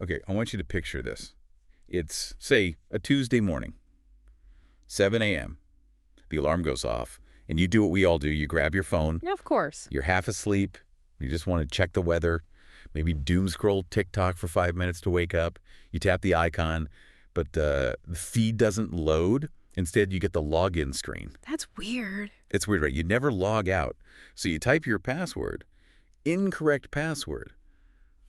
Okay, I want you to picture this. It's, say, a Tuesday morning, 7 a.m. The alarm goes off, and you do what we all do. You grab your phone. Yeah, of course. You're half asleep. You just want to check the weather, maybe doom scroll TikTok for 5 minutes to wake up. You tap the icon, but the feed doesn't load. Instead, you get the login screen. That's weird. It's weird, right? You never log out. So you type your password. Incorrect password.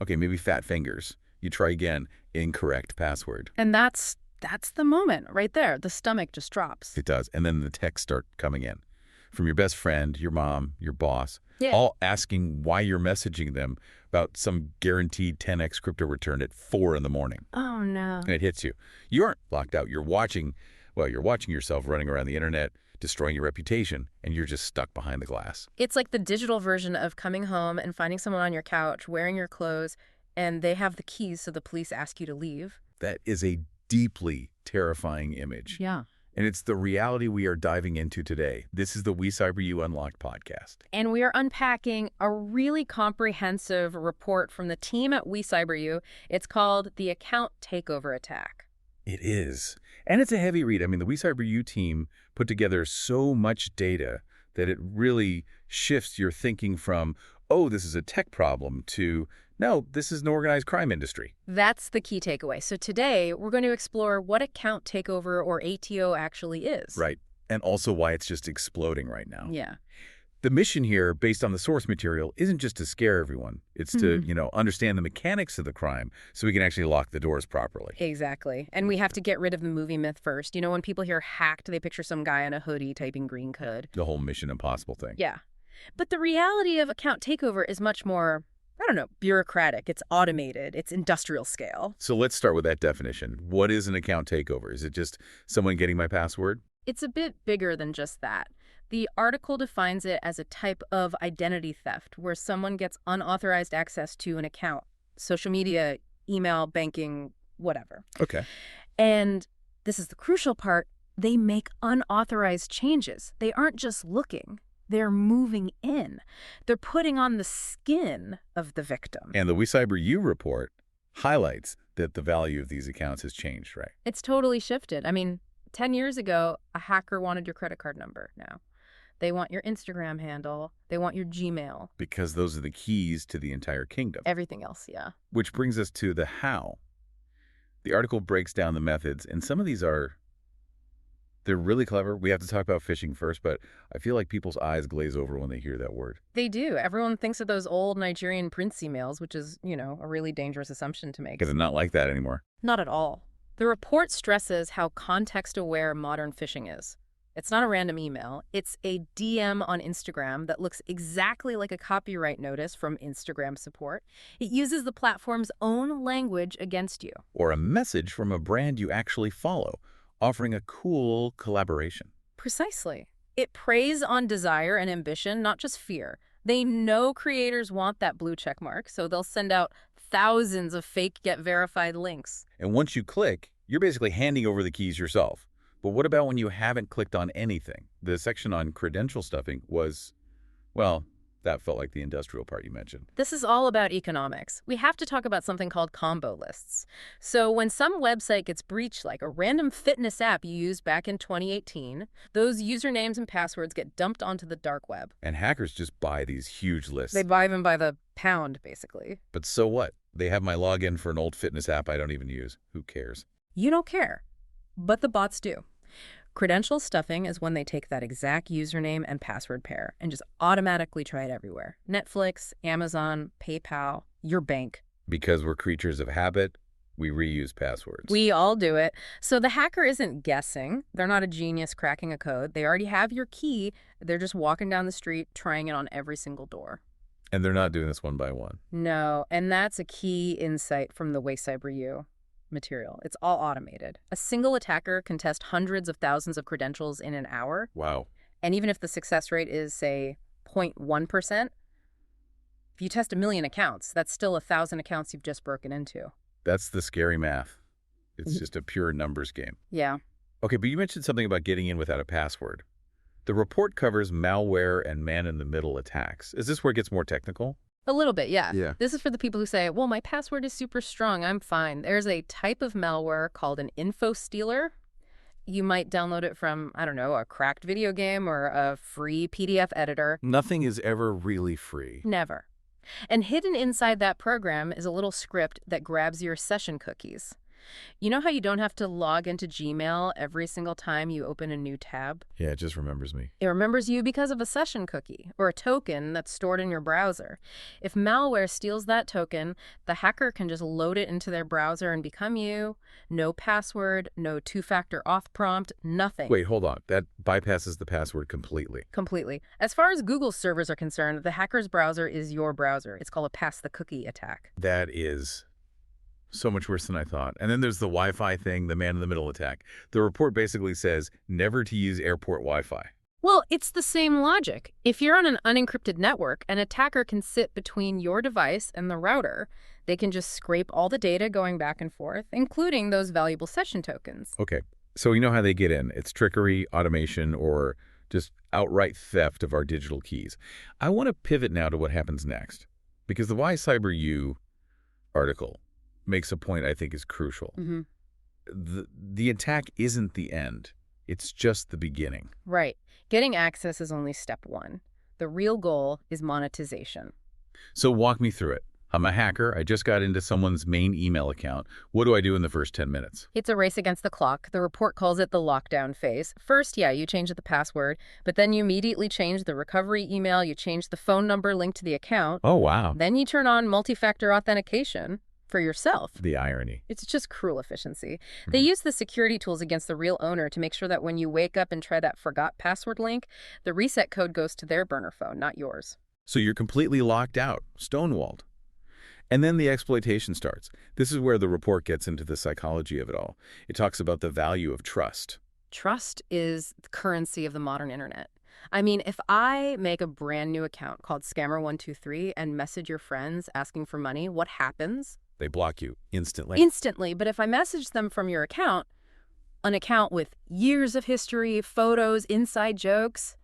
Okay, maybe fat fingers. You try again. Incorrect password. And that's the moment right there. The stomach just drops. It does. And then the texts start coming in from your best friend, your mom, your boss, Yeah. all asking why you're messaging them about some guaranteed 10x crypto return at 4 in the morning. Oh, no. And it hits you. You aren't locked out. You're watching yourself running around the internet, destroying your reputation, and you're just stuck behind the glass. It's like the digital version of coming home and finding someone on your couch wearing your clothes, and they have the keys, so the police ask you to leave. That is a deeply terrifying image. Yeah. And it's the reality we are diving into today. This is the WeCyberYou Unlocked podcast. And we are unpacking a really comprehensive report from the team at WeCyberYou. It's called the Account Takeover Attack. It is. And it's a heavy read. I mean, the WeCyberYou team put together so much data that it really shifts your thinking from, oh, this is a tech problem, to, no, this is an organized crime industry. That's the key takeaway. So today, we're going to explore what account takeover, or ATO, actually is. Right. And also why it's just exploding right now. Yeah. The mission here, based on the source material, isn't just to scare everyone. It's to, understand the mechanics of the crime so we can actually lock the doors properly. Exactly. And we have to get rid of the movie myth first. You know, when people hear hacked, they picture some guy in a hoodie typing green code. The whole Mission Impossible thing. Yeah. But the reality of account takeover is much more, I don't know, bureaucratic. It's automated. It's industrial scale. So let's start with that definition. What is an account takeover? Is it just someone getting my password? It's a bit bigger than just that. The article defines it as a type of identity theft where someone gets unauthorized access to an account, social media, email, banking, whatever. Okay. And this is the crucial part. They make unauthorized changes. They aren't just looking. They're moving in. They're putting on the skin of the victim. And the WeCyberYou report highlights that the value of these accounts has changed, right? It's totally shifted. I mean, 10 years ago, a hacker wanted your credit card number. Now, they want your Instagram handle. They want your Gmail. Because those are the keys to the entire kingdom. Everything else, yeah. Which brings us to the how. The article breaks down the methods, and some of these they're really clever. We have to talk about phishing first, but I feel like people's eyes glaze over when they hear that word. They do. Everyone thinks of those old Nigerian prince emails, which is, a really dangerous assumption to make. Because it's not like that anymore. Not at all. The report stresses how context-aware modern phishing is. It's not a random email. It's a DM on Instagram that looks exactly like a copyright notice from Instagram support. It uses the platform's own language against you. Or a message from a brand you actually follow, offering a cool collaboration. Precisely. It preys on desire and ambition, not just fear. They know creators want that blue check mark, so they'll send out thousands of fake yet verified links. And once you click, you're basically handing over the keys yourself. But what about when you haven't clicked on anything? The section on credential stuffing was, well, that felt like the industrial part you mentioned. This is all about economics. We have to talk about something called combo lists. So when some website gets breached, like a random fitness app you used back in 2018, those usernames and passwords get dumped onto the dark web. And hackers just buy these huge lists. They buy them by the pound, basically. But so what? They have my login for an old fitness app I don't even use. Who cares? You don't care, but the bots do. Credential stuffing is when they take that exact username and password pair and just automatically try it everywhere. Netflix, Amazon, PayPal, your bank. Because we're creatures of habit, we reuse passwords. We all do it. So the hacker isn't guessing. They're not a genius cracking a code. They already have your key. They're just walking down the street trying it on every single door. And they're not doing this one by one. No, and that's a key insight from the WeCyberYou material. It's all automated. A single attacker can test hundreds of thousands of credentials in an hour. Wow. And even if the success rate is, say, 0.1%, if you test 1 million accounts, that's still 1,000 accounts you've just broken into. That's the scary math. It's just a pure numbers game. Yeah. Okay, but you mentioned something about getting in without a password. The report covers malware and man-in-the-middle attacks. Is this where it gets more technical? A little bit, yeah. Yeah. This is for the people who say, well, my password is super strong, I'm fine. There's a type of malware called an info stealer. You might download it from, I don't know, a cracked video game or a free PDF editor. Nothing is ever really free. Never. And hidden inside that program is a little script that grabs your session cookies. You know how you don't have to log into Gmail every single time you open a new tab? Yeah, it just remembers me. It remembers you because of a session cookie or a token that's stored in your browser. If malware steals that token, the hacker can just load it into their browser and become you. No password, no two-factor auth prompt, nothing. Wait, hold on. That bypasses the password completely. Completely. As far as Google's servers are concerned, the hacker's browser is your browser. It's called a pass-the-cookie attack. That is so much worse than I thought. And then there's the Wi-Fi thing, the man-in-the-middle attack. The report basically says never to use airport Wi-Fi. Well, it's the same logic. If you're on an unencrypted network, an attacker can sit between your device and the router. They can just scrape all the data going back and forth, including those valuable session tokens. Okay, so you know how they get in. It's trickery, automation, or just outright theft of our digital keys. I want to pivot now to what happens next, because the WeCyberYou article makes a point I think is crucial. Mm-hmm. The attack isn't the end. It's just the beginning. Right. Getting access is only step one. The real goal is monetization. So walk me through it. I'm a hacker. I just got into someone's main email account. What do I do in the first 10 minutes? It's a race against the clock. The report calls it the lockdown phase. First, you change the password, but then you immediately change the recovery email, you change the phone number linked to the account. Oh, wow. Then you turn on multi-factor authentication for yourself. The irony. It's just cruel efficiency. They use the security tools against the real owner to make sure that when you wake up and try that forgot password link, the reset code goes to their burner phone, not yours. So you're completely locked out, stonewalled. And then the exploitation starts. This is where the report gets into the psychology of it all. It talks about the value of trust. Trust is the currency of the modern internet. I mean, if I make a brand new account called Scammer123 and message your friends asking for money, what happens? They block you instantly. Instantly. But if I message them from your account, an account with years of history, photos, inside jokes,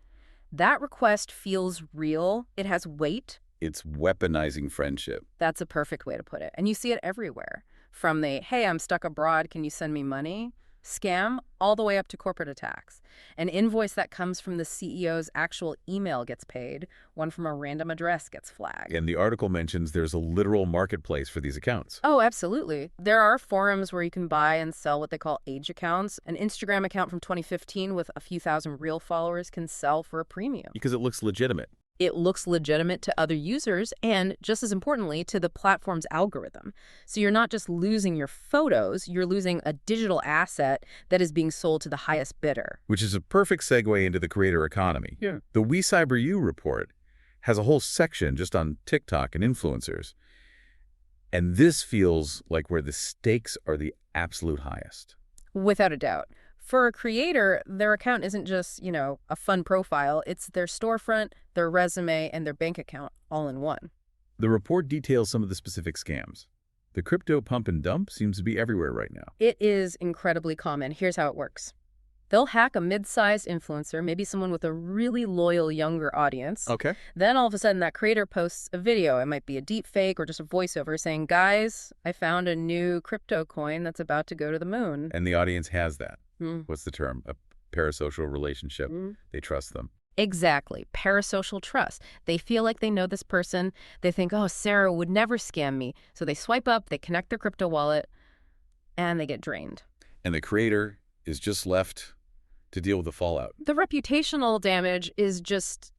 that request feels real. It has weight. It's weaponizing friendship. That's a perfect way to put it. And you see it everywhere. From the, hey, I'm stuck abroad, can you send me money? Scam, all the way up to corporate attacks. An invoice that comes from the CEO's actual email gets paid. One from a random address gets flagged. And the article mentions there's a literal marketplace for these accounts. Oh, absolutely. There are forums where you can buy and sell what they call age accounts. An Instagram account from 2015 with a few thousand real followers can sell for a premium. Because it looks legitimate. It looks legitimate to other users and, just as importantly, to the platform's algorithm. So you're not just losing your photos, you're losing a digital asset that is being sold to the highest bidder. Which is a perfect segue into the creator economy. Yeah. The WeCyberYou report has a whole section just on TikTok and influencers. And this feels like where the stakes are the absolute highest. Without a doubt. For a creator, their account isn't just, a fun profile. It's their storefront, their resume, and their bank account all in one. The report details some of the specific scams. The crypto pump and dump seems to be everywhere right now. It is incredibly common. Here's how it works. They'll hack a mid-sized influencer, maybe someone with a really loyal younger audience. Okay. Then all of a sudden that creator posts a video. It might be a deep fake or just a voiceover saying, guys, I found a new crypto coin that's about to go to the moon. And the audience has that. What's the term? A parasocial relationship. They trust them. Exactly. Parasocial trust. They feel like they know this person. They think, oh, Sarah would never scam me. So they swipe up, they connect their crypto wallet, and they get drained. And the creator is just left to deal with the fallout. The reputational damage is just,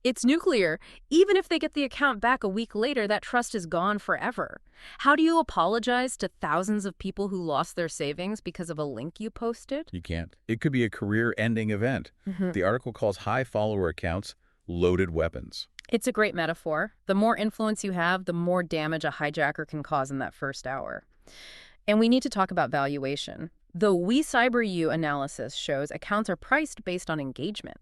it's nuclear. Even if they get the account back a week later, that trust is gone forever. How do you apologize to thousands of people who lost their savings because of a link you posted? You can't. It could be a career-ending event. The article calls high follower accounts loaded weapons. It's a great metaphor. The more influence you have, the more damage a hijacker can cause in that first hour. And we need to talk about valuation. The WeCyberYou analysis shows accounts are priced based on engagement.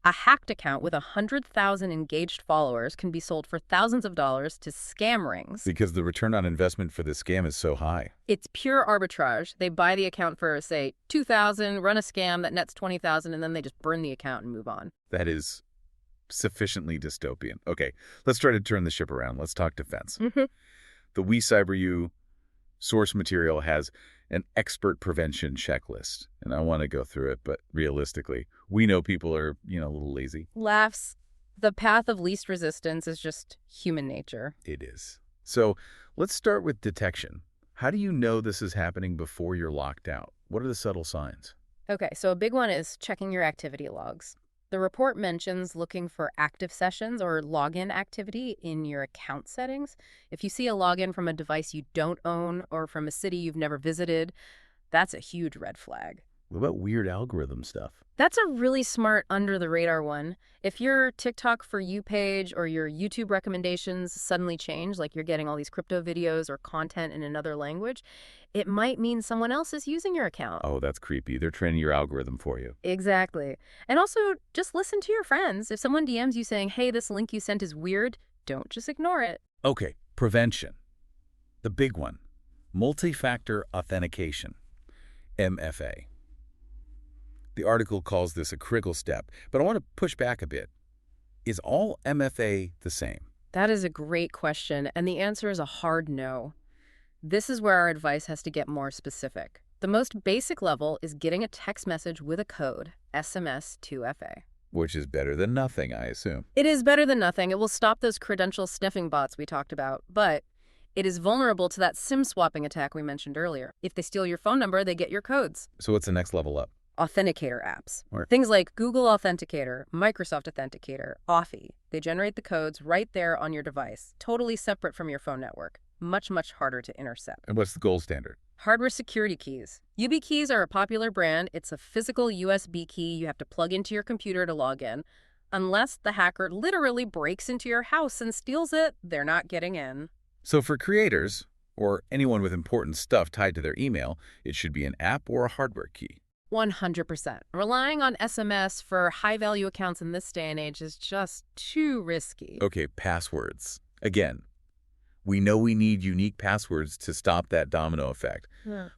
A hacked account with 100,000 engaged followers can be sold for thousands of dollars to scam rings. Because the return on investment for this scam is so high. It's pure arbitrage. They buy the account for, say, $2,000, run a scam that nets $20,000, and then they just burn the account and move on. That is sufficiently dystopian. Okay, let's try to turn the ship around. Let's talk defense. Mm-hmm. The WeCyberYou source material has an expert prevention checklist, and I want to go through it, but realistically, we know people are, a little lazy. Laughs. The path of least resistance is just human nature. It is. So let's start with detection. How do you know this is happening before you're locked out? What are the subtle signs? Okay, so a big one is checking your activity logs. The report mentions looking for active sessions or login activity in your account settings. If you see a login from a device you don't own or from a city you've never visited, that's a huge red flag. What about weird algorithm stuff? That's a really smart under-the-radar one. If your TikTok For You page or your YouTube recommendations suddenly change, like you're getting all these crypto videos or content in another language, it might mean someone else is using your account. Oh, that's creepy. They're training your algorithm for you. Exactly. And also, just listen to your friends. If someone DMs you saying, hey, this link you sent is weird, don't just ignore it. Okay, prevention. The big one, multi-factor authentication, MFA. The article calls this a critical step, but I want to push back a bit. Is all MFA the same? That is a great question, and the answer is a hard no. This is where our advice has to get more specific. The most basic level is getting a text message with a code, SMS 2FA. Which is better than nothing, I assume. It is better than nothing. It will stop those credential sniffing bots we talked about, but it is vulnerable to that SIM swapping attack we mentioned earlier. If they steal your phone number, they get your codes. So what's the next level up? Authenticator apps. Or Things like Google Authenticator, Microsoft Authenticator, Authy. They generate the codes right there on your device, totally separate from your phone network. Much, much harder to intercept. And what's the gold standard? Hardware security keys. YubiKeys are a popular brand. It's a physical USB key you have to plug into your computer to log in. Unless the hacker literally breaks into your house and steals it, they're not getting in. So for creators, or anyone with important stuff tied to their email, it should be an app or a hardware key. 100%. Relying on SMS for high-value accounts in this day and age is just too risky. Okay, passwords. Again, we know we need unique passwords to stop that domino effect.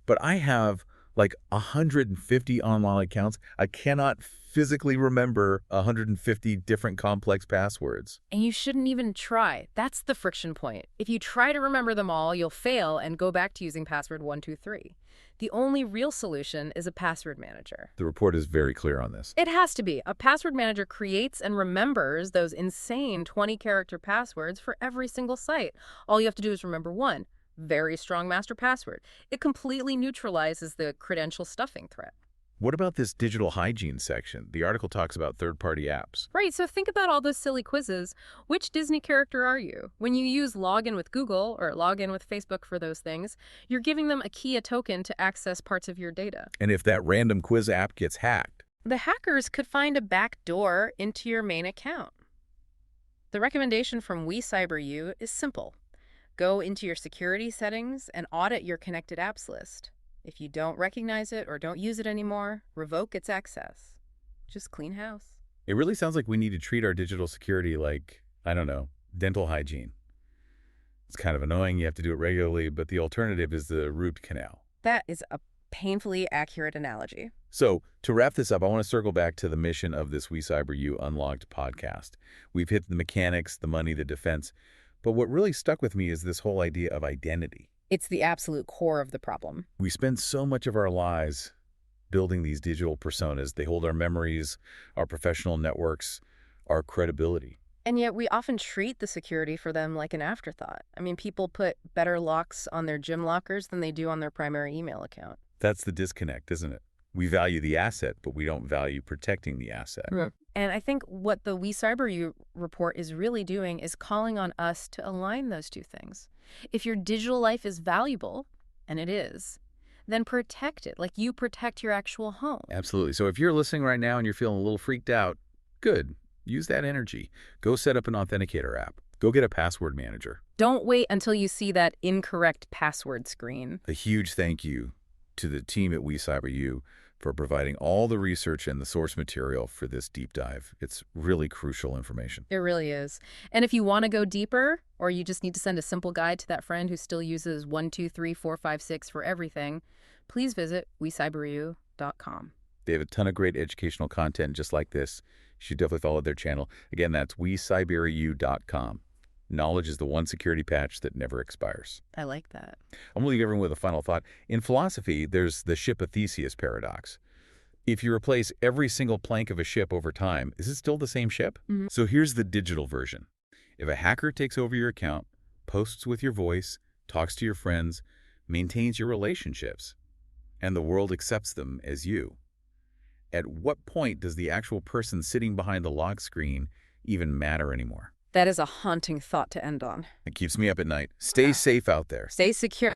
But I have like 150 online accounts. I cannot physically remember 150 different complex passwords. And you shouldn't even try. That's the friction point. If you try to remember them all, you'll fail and go back to using password 123. The only real solution is a password manager. The report is very clear on this. It has to be. A password manager creates and remembers those insane 20-character passwords for every single site. All you have to do is remember one. Very strong master password. It completely neutralizes the credential stuffing threat. What about this digital hygiene section? The article talks about third-party apps. Right, so think about all those silly quizzes. Which Disney character are you? When you use login with Google or login with Facebook for those things, you're giving them a key, a token to access parts of your data. And if that random quiz app gets hacked, the hackers could find a back door into your main account. The recommendation from WeCyberYou is simple. Go into your security settings and audit your connected apps list. If you don't recognize it or don't use it anymore, revoke its access. Just clean house. It really sounds like we need to treat our digital security like, I don't know, dental hygiene. It's kind of annoying. You have to do it regularly, but the alternative is the root canal. That is a painfully accurate analogy. So to wrap this up, I want to circle back to the mission of this WeCyberYou Unlocked podcast. We've hit the mechanics, the money, the defense. But what really stuck with me is this whole idea of identity. It's the absolute core of the problem. We spend so much of our lives building these digital personas. They hold our memories, our professional networks, our credibility. And yet we often treat the security for them like an afterthought. I mean, people put better locks on their gym lockers than they do on their primary email account. That's the disconnect, isn't it? We value the asset, but we don't value protecting the asset. And I think what the WeCyberYou report is really doing is calling on us to align those two things. If your digital life is valuable, and it is, then protect it like you protect your actual home. Absolutely. So if you're listening right now and you're feeling a little freaked out, good. Use that energy. Go set up an authenticator app. Go get a password manager. Don't wait until you see that incorrect password screen. A huge thank you to the team at WeCyberYou for providing all the research and the source material for this deep dive. It's really crucial information. It really is. And if you want to go deeper, or you just need to send a simple guide to that friend who still uses 1, 2, 3, 4, 5, 6 for everything, please visit WeCyberYou.com. They have a ton of great educational content just like this. You should definitely follow their channel. Again, that's WeCyberYou.com. Knowledge is the one security patch that never expires. I like that. I'm going to leave everyone with a final thought. In philosophy, there's the ship of Theseus paradox. If you replace every single plank of a ship over time, is it still the same ship? So here's the digital version. If a hacker takes over your account, posts with your voice, talks to your friends, maintains your relationships, and the world accepts them as you, at what point does the actual person sitting behind the lock screen even matter anymore? That is a haunting thought to end on. It keeps me up at night. Stay safe out there. Stay secure.